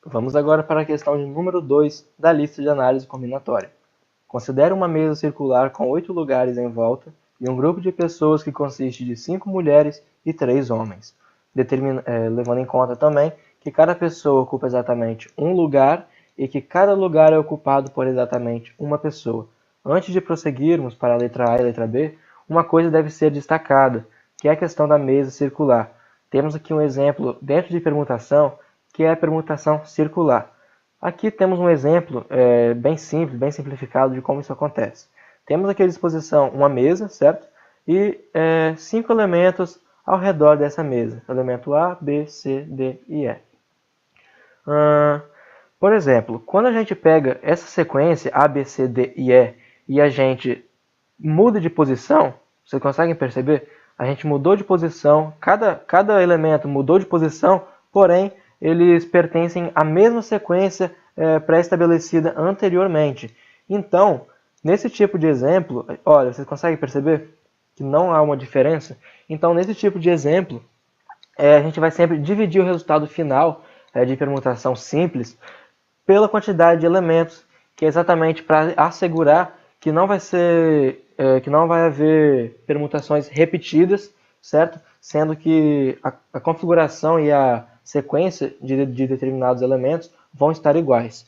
Vamos agora para a questão de número 2 da lista de análise combinatória. Considere uma mesa circular com 8 lugares em volta e um grupo de pessoas que consiste de 5 mulheres e 3 homens, levando em conta também que cada pessoa ocupa exatamente um lugar e que cada lugar é ocupado por exatamente uma pessoa. Antes de prosseguirmos para a letra A e a letra B, uma coisa deve ser destacada, que é a questão da mesa circular. Temos aqui um exemplo dentro de permutação, que é a permutação circular. Aqui temos um exemplo bem simples, bem simplificado de como isso acontece. Temos aqui à disposição uma mesa, certo? E 5 elementos ao redor dessa mesa. Elemento A, B, C, D e E. Por exemplo, quando a gente pega essa sequência A, B, C, D e E a gente muda de posição, vocês conseguem perceber? A gente mudou de posição, cada elemento mudou de posição, porém eles pertencem à mesma sequência pré-estabelecida anteriormente. Então, nesse tipo de exemplo, olha, vocês conseguem perceber que não há uma diferença? Então, nesse tipo de exemplo, a gente vai sempre dividir o resultado final de permutação simples pela quantidade de elementos, que é exatamente para assegurar que não vai haver permutações repetidas, certo? Sendo que a configuração e a sequência de determinados elementos vão estar iguais.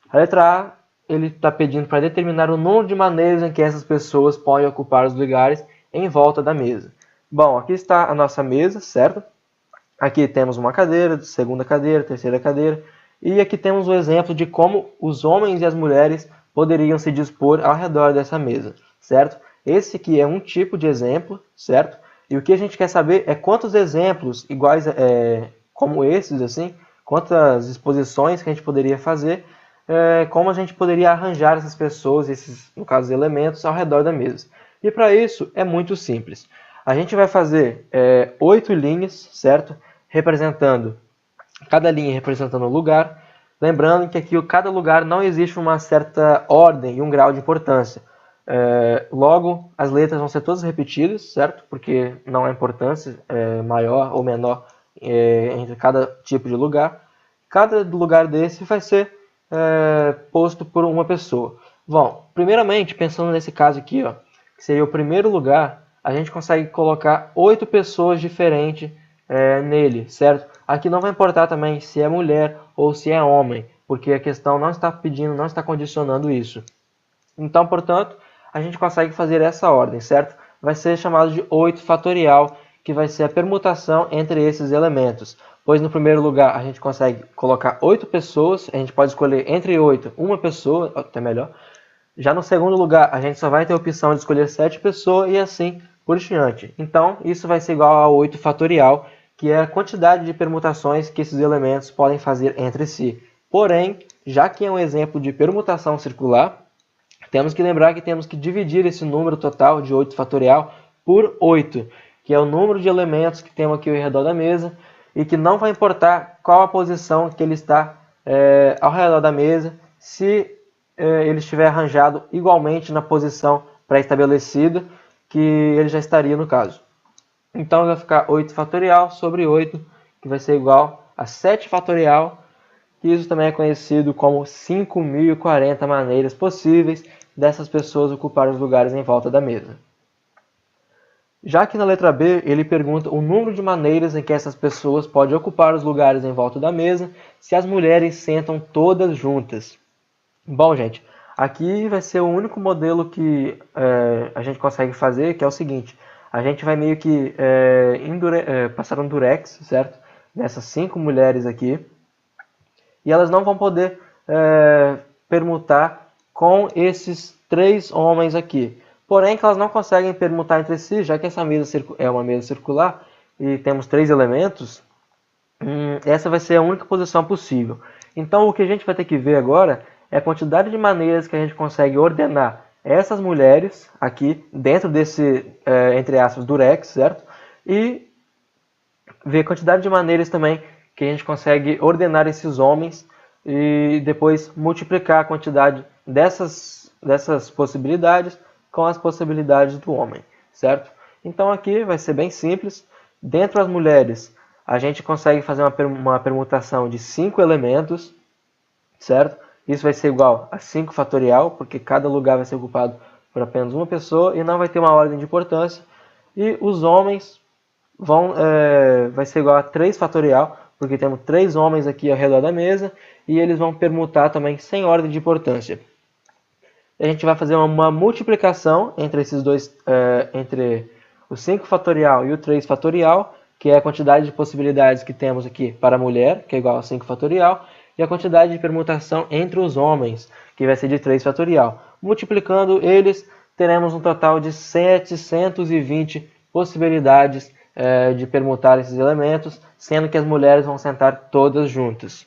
A letra A, ele está pedindo para determinar o número de maneiras em que essas pessoas podem ocupar os lugares em volta da mesa. Bom, aqui está a nossa mesa, certo? Aqui temos uma cadeira, segunda cadeira, terceira cadeira. E aqui temos o exemplo de como os homens e as mulheres poderiam se dispor ao redor dessa mesa, certo? Esse aqui é um tipo de exemplo, certo? E o que a gente quer saber é quantos exemplos iguais como esses, assim, quantas exposições que a gente poderia fazer, como a gente poderia arranjar essas pessoas, esses, no caso, elementos ao redor da mesa. E para isso é muito simples. A gente vai fazer 8 linhas, certo? Representando, cada linha representando um lugar. Lembrando que aqui cada lugar não existe uma certa ordem e um grau de importância. Logo, as letras vão ser todas repetidas, certo? Porque não há importância maior ou menor entre cada tipo de lugar. Cada lugar desse vai ser posto por uma pessoa. Bom, primeiramente, pensando nesse caso aqui, ó, que seria o primeiro lugar, a gente consegue colocar 8 pessoas diferentes nele, certo? Aqui não vai importar também se é mulher ou se é homem, porque a questão não está pedindo, não está condicionando isso. Então, portanto, a gente consegue fazer essa ordem, certo? Vai ser chamado de 8 fatorial, que vai ser a permutação entre esses elementos. Pois no primeiro lugar a gente consegue colocar 8 pessoas, a gente pode escolher entre 8 uma pessoa, até melhor. Já no segundo lugar a gente só vai ter a opção de escolher 7 pessoas e assim por diante. Então isso vai ser igual a 8 fatorial, que é a quantidade de permutações que esses elementos podem fazer entre si. Porém, já que é um exemplo de permutação circular, temos que lembrar que temos que dividir esse número total de 8 fatorial por 8, que é o número de elementos que temos aqui ao redor da mesa, e que não vai importar qual a posição que ele está ao redor da mesa, se ele estiver arranjado igualmente na posição pré-estabelecida, que ele já estaria no caso. Então vai ficar 8 fatorial sobre 8, que vai ser igual a 7 fatorial, que isso também é conhecido como 5.040 maneiras possíveis dessas pessoas ocuparem os lugares em volta da mesa. Já que na letra B ele pergunta o número de maneiras em que essas pessoas podem ocupar os lugares em volta da mesa se as mulheres sentam todas juntas. Bom, gente, aqui vai ser o único modelo que a gente consegue fazer, que é o seguinte. A gente vai meio que passar um durex, certo? Nessas 5 mulheres aqui. E elas não vão poder permutar com esses 3 homens aqui. Porém, que elas não conseguem permutar entre si, já que essa mesa é uma mesa circular e temos 3 elementos, essa vai ser a única posição possível. Então, o que a gente vai ter que ver agora é a quantidade de maneiras que a gente consegue ordenar essas mulheres aqui dentro desse, entre aspas, durex, certo? E ver a quantidade de maneiras também que a gente consegue ordenar esses homens e depois multiplicar a quantidade dessas possibilidades com as possibilidades do homem, certo? Então aqui vai ser bem simples. Dentro das mulheres, a gente consegue fazer uma permutação de 5 elementos, certo? Isso vai ser igual a 5 fatorial, porque cada lugar vai ser ocupado por apenas uma pessoa e não vai ter uma ordem de importância. E os homens vai ser igual a 3 fatorial, porque temos 3 homens aqui ao redor da mesa, e eles vão permutar também sem ordem de importância. A gente vai fazer uma multiplicação entre esses dois, entre o 5 fatorial e o 3 fatorial, que é a quantidade de possibilidades que temos aqui para a mulher, que é igual a 5 fatorial, e a quantidade de permutação entre os homens, que vai ser de 3 fatorial. Multiplicando eles, teremos um total de 720 possibilidades de permutar esses elementos, sendo que as mulheres vão sentar todas juntas.